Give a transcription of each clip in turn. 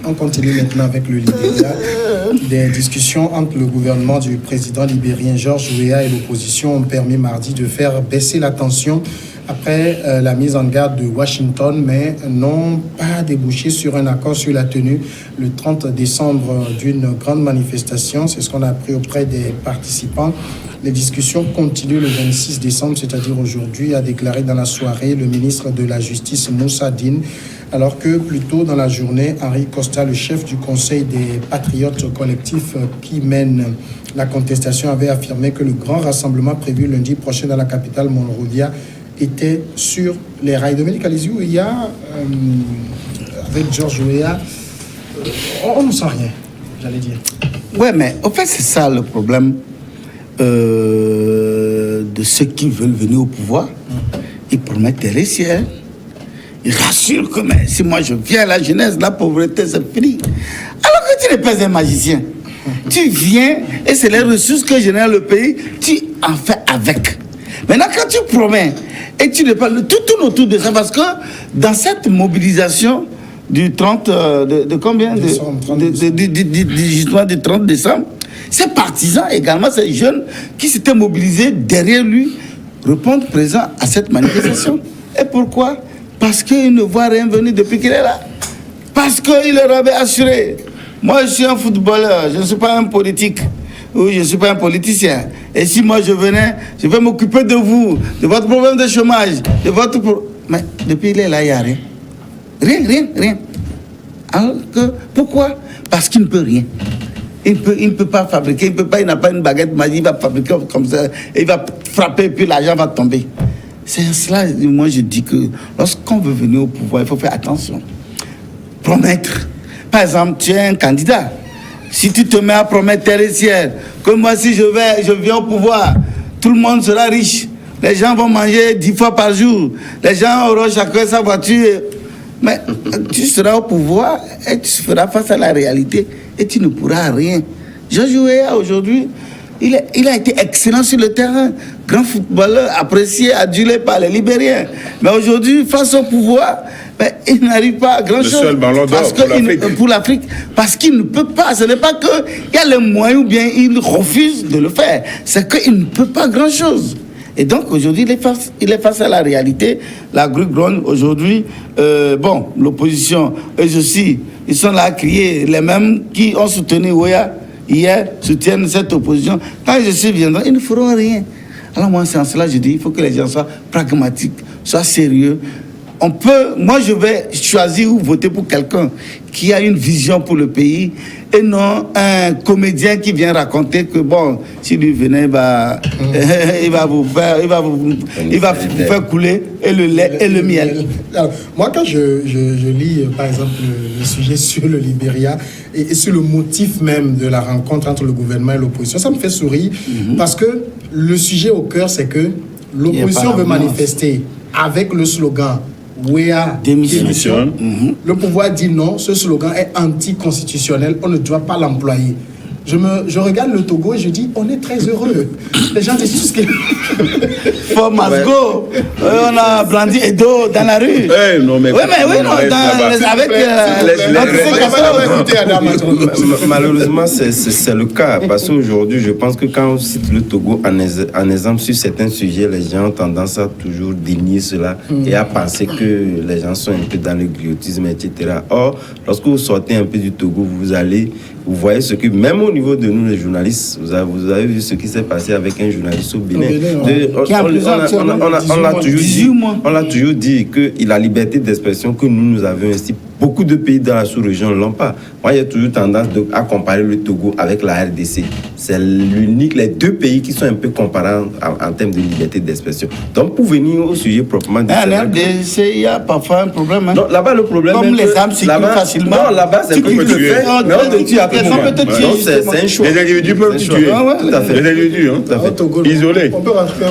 On continue maintenant avec le Libéria. Des discussions entre le gouvernement du président libérien Georges Weah et l'opposition ont permis mardi de faire baisser la tension après la mise en garde de Washington, mais n'ont pas débouché sur un accord sur la tenue le 30 décembre d'une grande manifestation. C'est ce qu'on a appris auprès des participants. Les discussions continuent le 26 décembre, c'est-à-dire aujourd'hui, a déclaré dans la soirée le ministre de la Justice Moussa Dine, alors que plus tôt dans la journée, Henri Costa, le chef du Conseil des Patriotes collectifs qui mène la contestation, avait affirmé que le grand rassemblement prévu lundi prochain dans la capitale Monrovia était sur les rails. Dominique Alizou, il y a, avec Georges Weah, on ne sent rien, j'allais dire. Ouais, mais en fait, c'est ça le problème de ceux qui veulent venir au pouvoir. Ils promettent des réciels. Ils rassurent que mais, si moi je viens à la jeunesse, la pauvreté, c'est fini. Alors que tu n'es pas un magicien. Tu viens et c'est les ressources que génère le pays, tu en fais avec. Maintenant, quand tu promets et tu ne parles, tout tourne autour de ça, parce que dans cette mobilisation du 30, de combien justement du 30 décembre, ces partisans également, ces jeunes qui s'étaient mobilisés derrière lui, répondent présents à cette manifestation. Et pourquoi? Parce qu'ils ne voient rien venir depuis qu'il est là. Parce qu'il leur avait assuré. Moi, je suis un footballeur, je ne suis pas un politique. Ou je ne suis pas un politicien. Et si moi je venais, je vais m'occuper de vous, de votre problème de chômage, de votre... Mais depuis il est là, il n'y a rien. Rien. Alors que, pourquoi? Parce qu'il ne peut rien. Il ne peut pas fabriquer, il n'a pas une baguette magique, il va fabriquer comme ça, il va frapper et puis l'argent va tomber. C'est cela, moi je dis que lorsqu'on veut venir au pouvoir, il faut faire attention. Promettre. Par exemple, tu es un candidat. Si tu te mets à promettre terre et ciel, que moi si je viens au pouvoir, tout le monde sera riche. Les gens vont manger 10 fois par jour. Les gens auront chacun sa voiture. Mais tu seras au pouvoir et tu feras face à la réalité et tu ne pourras rien. Georges Weah aujourd'hui, il a été excellent sur le terrain, grand footballeur, apprécié, adulé par les Libériens. Mais aujourd'hui, face au pouvoir, il n'arrive pas à grand-chose. Le seul ballon d'or pour l'Afrique. Parce qu'il ne peut pas. Ce n'est pas qu'il y a les moyens ou bien il refuse de le faire. C'est qu'il ne peut pas grand-chose. Et donc aujourd'hui, il est face à la réalité. La grue grogne aujourd'hui. L'opposition, eux aussi, ils sont là à crier. Les mêmes qui ont soutenu Weah hier soutiennent cette opposition. Quand je suis viendant, ils ne feront rien. Alors moi, c'est en cela que je dis, il faut que les gens soient pragmatiques, soient sérieux. Moi je vais choisir ou voter pour quelqu'un qui a une vision pour le pays et non un comédien qui vient raconter que bon, si lui venait, il va vous faire couler et le lait et le miel. Alors, moi quand je lis par exemple le sujet sur le Libéria et sur le motif même de la rencontre entre le gouvernement et l'opposition, ça me fait sourire parce que le sujet au cœur c'est que l'opposition veut manifester avec le slogan Weah démissionne. Le pouvoir dit non, ce slogan est anticonstitutionnel, on ne doit pas l'employer. Je regarde le Togo et je dis, on est très heureux. Les gens disent tout ce qu'ils... For must go. On a brandi Edo dans la rue. Malheureusement, c'est le cas. Parce qu'aujourd'hui, je pense que quand on cite le Togo en exemple sur certains sujets, les gens ont tendance à toujours dénier cela et à penser que les gens sont un peu dans le griotisme, etc. Or, lorsque vous sortez un peu du Togo, vous voyez ce que, même au niveau de nous les journalistes, vous avez vu ce qui s'est passé avec un journaliste au Bénin. On l'a toujours dit que la liberté d'expression que nous avons ici, beaucoup de pays dans la sous-région ne l'ont pas. Moi, il y a toujours tendance à comparer le Togo avec la RDC. C'est les deux pays qui sont un peu comparables en termes de liberté d'expression. Donc, pour venir au sujet proprement dit... La RDC, il y a parfois un problème. Hein? Non, là-bas, le problème... Comme les âmes circulent facilement. Non, là-bas, c'est que tu peux tuer. Mais on te tue à tout moment. C'est un choix. Les individus peuvent tuer. Tout à fait. Les individus, isolés. On peut rentrer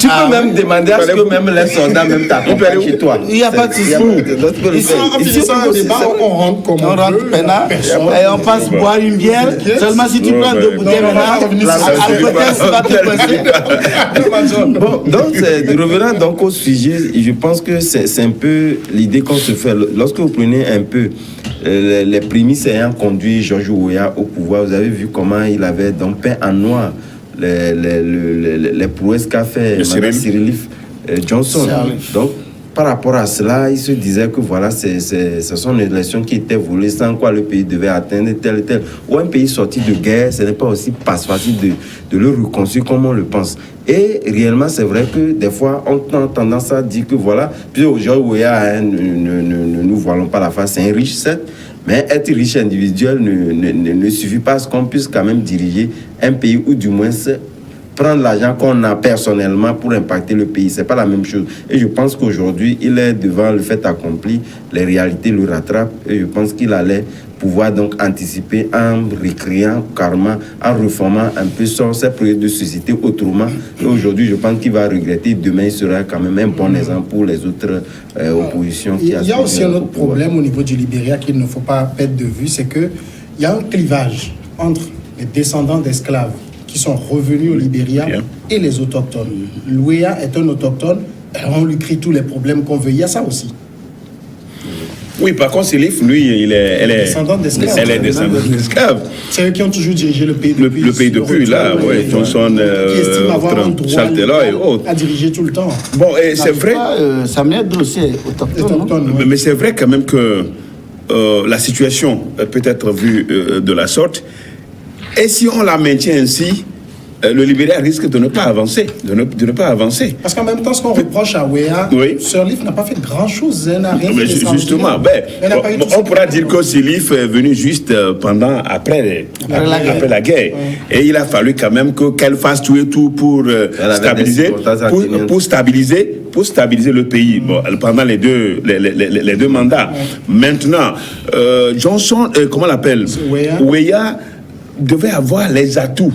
Tu peux même demander à ce que même les soldats même t'accompagnent chez toi. Il n'y a pas de souci. En finissant le débat, on rentre comme on rentre maintenant et on passe boire une bière. Seulement si tu prends 2 bouteilles maintenant, Alpetès va te passer. Bon, donc, revenant donc au sujet, je pense que c'est un peu l'idée qu'on se fait. Lorsque vous prenez un peu les prémices ayant conduit George Weah au pouvoir, vous avez vu comment il avait donc peint en noir les prouesses qu'a fait Mme Cyril Johnson. Donc, par rapport à cela, il se disait que voilà, ce sont des élections qui étaient volées, sans quoi le pays devait atteindre tel et tel. Ou un pays sorti de guerre, ce n'est pas aussi facile de le reconstruire comme on le pense. Et réellement, c'est vrai que des fois, on a tendance à dire que voilà, puis aujourd'hui, ne nous voilons pas la face, c'est un riche, certes, mais être riche individuel ne suffit pas à ce qu'on puisse quand même diriger un pays ou du moins prendre l'argent qu'on a personnellement pour impacter le pays. C'est pas la même chose. Et je pense qu'aujourd'hui, il est devant le fait accompli, les réalités le rattrapent et je pense qu'il allait pouvoir donc anticiper en recréant carrément, en reformant un peu ses projets de société autrement. Et aujourd'hui, je pense qu'il va regretter. Demain, il sera quand même un bon exemple pour les autres oppositions. Il y a aussi un autre problème au niveau du Libéria qu'il ne faut pas perdre de vue, c'est qu'il y a un clivage entre les descendants d'esclaves qui sont revenus au Libéria et les autochtones. Weah est un autochtone, on lui crie tous les problèmes qu'on veut. Il y a ça aussi. Oui, par contre, Sirleaf, lui, elle est descendante d'esclaves. C'est eux qui ont toujours dirigé le pays depuis. Le pays depuis, là, oui. Johnson, qui estiment avoir un droit et autres. À diriger tout le temps. Bon, et c'est vrai. Ça m'aide aussi autochtone. Mais c'est vrai quand même que la situation peut être vue de la sorte. Et si on la maintient ainsi, le Libéria risque de ne pas avancer, de ne pas avancer. Parce qu'en même temps, ce qu'on reproche à Weah, Sirleaf n'a pas fait grand-chose, n'a rien fait. Justement, on pourra dire que Sirleaf est venu juste après la guerre. Et il a fallu quand même qu'elle fasse tout et tout pour stabiliser le pays pendant les deux mandats. Maintenant, Johnson, comment on l'appelle, Weah devait avoir les atouts.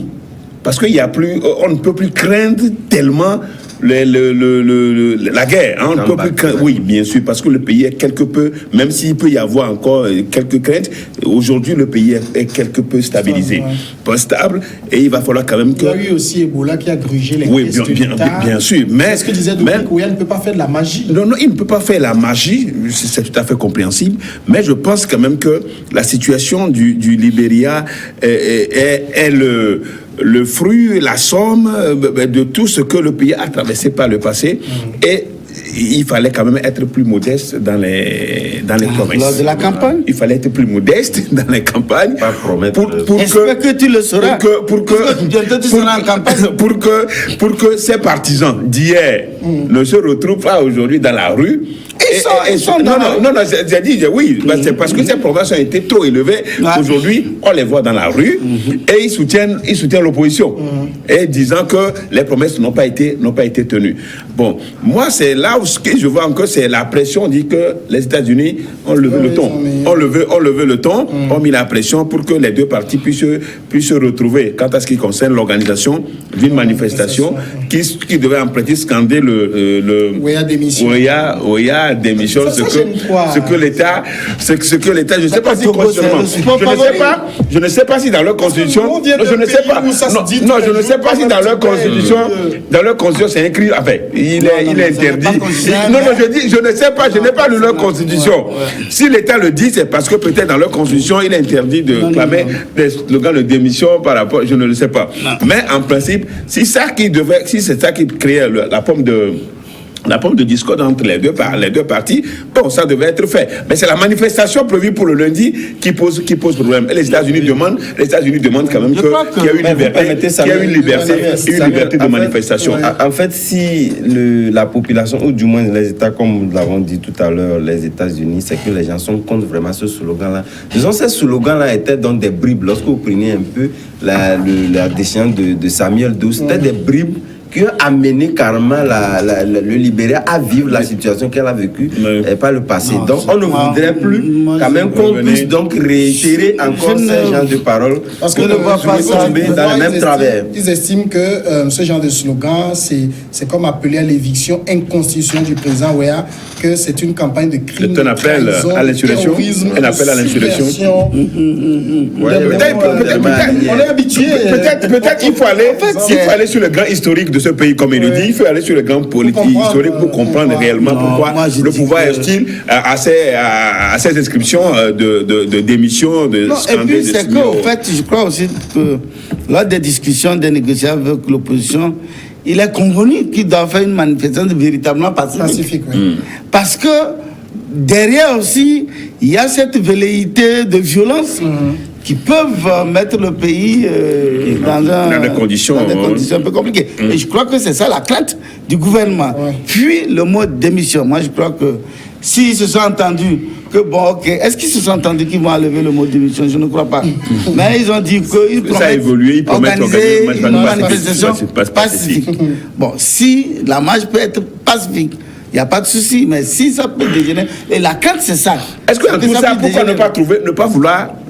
Parce qu'il y a plus, on ne peut plus craindre tellement la guerre. Hein, on ne peut plus craindre, oui, bien sûr, parce que le pays est quelque peu, même s'il peut y avoir encore quelques craintes, aujourd'hui le pays est quelque peu stabilisé, pas stable, et il va falloir quand même que. Il y a eu aussi Ebola qui a grugé les oui, bien sûr, mais ce que disait Dominique Weah ne peut pas faire de la magie. Non, il ne peut pas faire la magie, c'est tout à fait compréhensible, mais je pense quand même que la situation du Libéria est le fruit, la somme de tout ce que le pays a traversé par le passé. Et il fallait quand même être plus modeste dans les provinces. Lors de la campagne, il fallait être plus modeste dans les campagnes. Pas promettre. J'espère que tu le sauras. Pour que ces partisans d'hier ne se retrouvent pas aujourd'hui dans la rue. J'ai dit oui, c'est parce que ces provinces ont été trop élevées. Aujourd'hui, on les voit dans la rue et ils soutiennent l'opposition et disant que les promesses n'ont pas été tenues. Bon, moi c'est là où ce que je vois encore, c'est la pression. On dit que les États-Unis ont levé le ton, ont mis la pression pour que les deux parties puissent se retrouver. Quant à ce qui concerne l'organisation d'une manifestation qui devait en pratique scander le Weah démission. Démission, ce que l'État, je ne sais pas si je ne sais pas si dans leur constitution, je ne sais pas si dans leur constitution, c'est écrit, enfin, il est interdit. Non, je ne sais pas, je n'ai pas lu leur constitution. Si l'État le dit, c'est parce que peut-être dans leur constitution, il est interdit de clamer des slogans de démission par rapport, je ne le sais pas. Mais en principe, si c'est ça qui créait la pomme de discorde entre les deux parties, bon, ça devait être fait. Mais c'est la manifestation prévue pour le lundi qui pose problème. Et les États-Unis demandent quand même qu'il y ait une liberté de manifestation. En fait, si la population, ou du moins les États, comme nous l'avons dit tout à l'heure, les États-Unis, c'est que les gens sont contre vraiment ce slogan-là. Disons, ces slogans-là étaient dans des bribes. Lorsque vous prenez un peu la décision de Samuel Doe, c'était des bribes qui a amené carrément le Libéria à vivre la situation qu'elle a vécue par le passé. Donc on ne voudrait plus quand même qu'on puisse donc réitérer encore ce genre de paroles. Parce que ne va pas tomber dans le même travers. Ils estiment que ce genre de slogan, c'est comme appeler à l'éviction inconstitutionnelle du président Ouéa, que c'est une campagne de crime. C'est un appel à l'insurrection. Un appel à l'insurrection. On est habitué. Peut-être il faut aller sur le grand historique de ce pays, comme il le dit. Il faut aller sur le grand politique historique pour comprendre réellement pourquoi le pouvoir est-il à ces inscriptions de démission, de scandale. Et puis c'est qu'au fait, je crois aussi que lors des discussions, des négociations avec l'opposition, il est convenu qu'il doit faire une manifestation véritablement pacifique. Oui. Parce que derrière aussi, il y a cette velléité de violence qui peuvent mettre le pays dans des conditions un peu compliquées. Et je crois que c'est ça la crainte du gouvernement. Puis le mot démission. Moi, je crois que s'ils se sont entendus, que bon, ok, est-ce qu'ils se sont entendus qu'ils vont enlever le mot démission? Je ne crois pas. Mais ils ont dit qu'ils promettent organiser une manifestation pacifique. Bon, si la marche peut être pacifique, il n'y a pas de souci, mais si ça peut dégénérer, et la crainte c'est ça. Est-ce que tout ça, pourquoi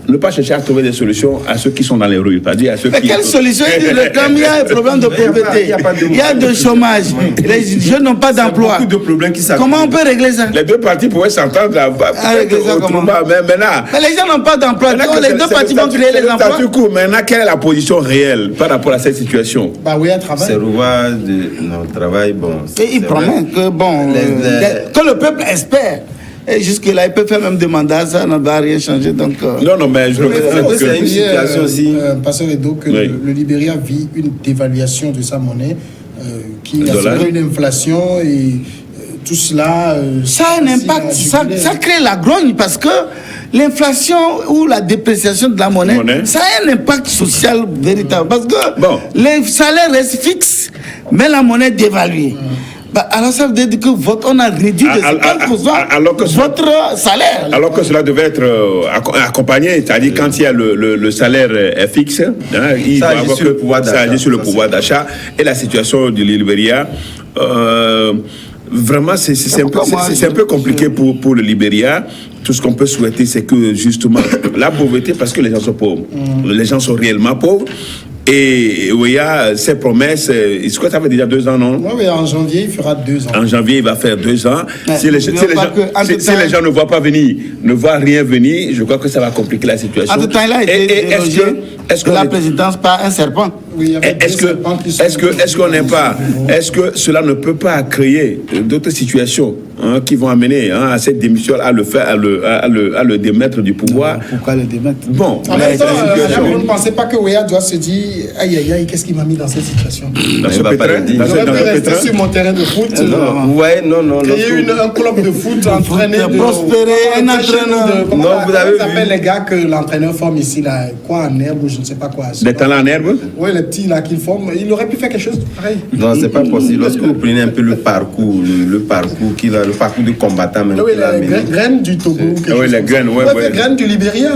ne pas chercher à trouver des solutions à ceux qui sont dans les rues, c'est-à-dire à ceux mais quelle solution? Comme il y a un problème de pauvreté, il y a de chômage, les jeunes n'ont pas d'emploi. Comment on peut régler ça? Les deux partis pourraient s'entendre à régler ça comment? Mais les gens n'ont pas d'emploi. Les deux partis vont créer les emplois. Maintenant, quelle est la position réelle par rapport à cette situation? Travail. C'est revoir notre travail. Bon, et il promet que bon, que le peuple espère. Et jusque-là, il peut faire même des mandats, ça ne va rien changer. Donc, non, mais je reconnais que c'est une situation aussi. Pasteur Edo, que le Libéria vit une dévaluation de sa monnaie qui a une inflation et tout cela. Ça a un impact, ça crée la grogne parce que l'inflation ou la dépréciation de la monnaie, ça a un impact social véritable. Parce que les salaires restent fixes, mais la monnaie est dévaluée. Alors ça veut dire que on a réduit de 50% votre salaire. Alors que cela devait être accompagné, c'est-à-dire quand il y a le salaire est fixe, il ça agit sur le pouvoir d'achat. Et la situation du Libéria, vraiment c'est un peu compliqué pour le Libéria. Tout ce qu'on peut souhaiter, c'est que justement la pauvreté, parce que les gens sont pauvres, les gens sont réellement pauvres. Et Ouéa, ses promesses, est-ce que ça fait déjà 2 ans, non? Oui, en janvier, il fera 2 ans. En janvier, il va faire 2 ans. Si les gens ne voient pas venir, ne voient rien venir, je crois que ça va compliquer la situation. En tout temps, là, est-ce que la présidence par un serpent? Oui, est-ce que cela ne peut pas créer d'autres situations qui vont amener à cette démission, à le démettre du pouvoir? Pourquoi le démettre? Bon, vous ne pensez pas que Ouéa doit se dire aïe aïe aïe, qu'est-ce qui m'a mis dans cette situation? Je vais rester sur mon terrain de foot. Non. Créer un club de foot, entraîner, prospérer, un entraîneur. Comment s'appelle les gars que l'entraîneur forme ici là? Quoi, en herbe ou je ne sais pas quoi? Des talents en herbe? Oui, les petits là qu'il forme, il aurait pu faire quelque chose de pareil. Non, c'est pas possible. Lorsque vous prenez un peu le parcours de combattant même. Oui, les graines du Togo. Oui, les graines, les graines du Libéria.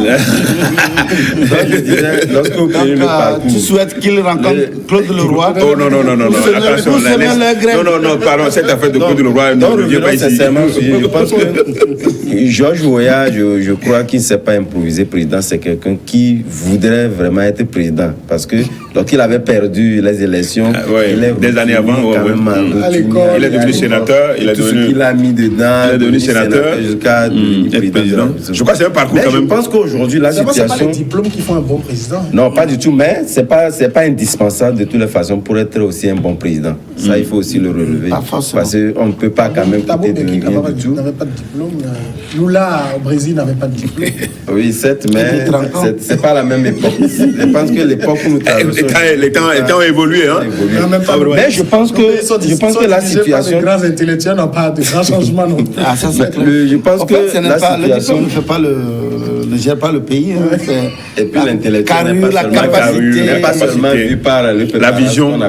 Lorsque vous prenez le parcours. Tu souhaites qu'il rencontre Claude Leroy? Oh non. Attention, non, pardon, cette affaire de Claude Leroy, non, sincèrement, je pense que Georges Weah, je crois qu'il ne s'est pas improvisé président, c'est quelqu'un qui voudrait vraiment être président. Parce que lorsqu'il avait perdu les élections, des années avant, il est devenu sénateur, il est devenu sénateur jusqu'à président. Je crois que c'est un parcours quand même. Je pense qu'aujourd'hui, la situation. C'est pas les diplômes qui font un bon président. Non, pas du tout, mais c'est pas indispensable de toutes les façons pour être aussi un bon président. Ça, il faut aussi le relever. Parce qu'on ne peut pas quand même quitter de rien du tout. N'avait pas de diplôme. Lula au Brésil n'avait pas de diplôme. Oui, certes, mais c'est pas la même époque. Je pense que l'époque où nous traversons. Les temps ont évolué, hein. Mais je pense que la situation. Les grands intellectuels n'ont pas de grands changement non plus. Ah, ça, c'est clair. Je pense que le diplôme ne gère pas le pays. Hein. Et puis l'intellectuel la capacité, n'est pas seulement vu par la vision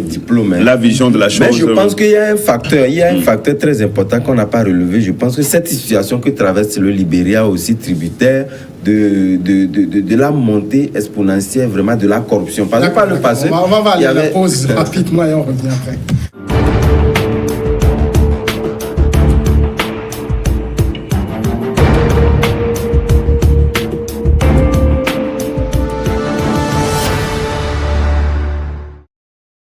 diplôme. La vision de la chose. Mais je pense qu'il y a un facteur très important qu'on n'a pas relevé. Je pense que cette situation que traverse le Libéria est aussi tributaire de la montée exponentielle vraiment de la corruption. Parce que par le passé, on va aller à la pause rapidement et on revient après.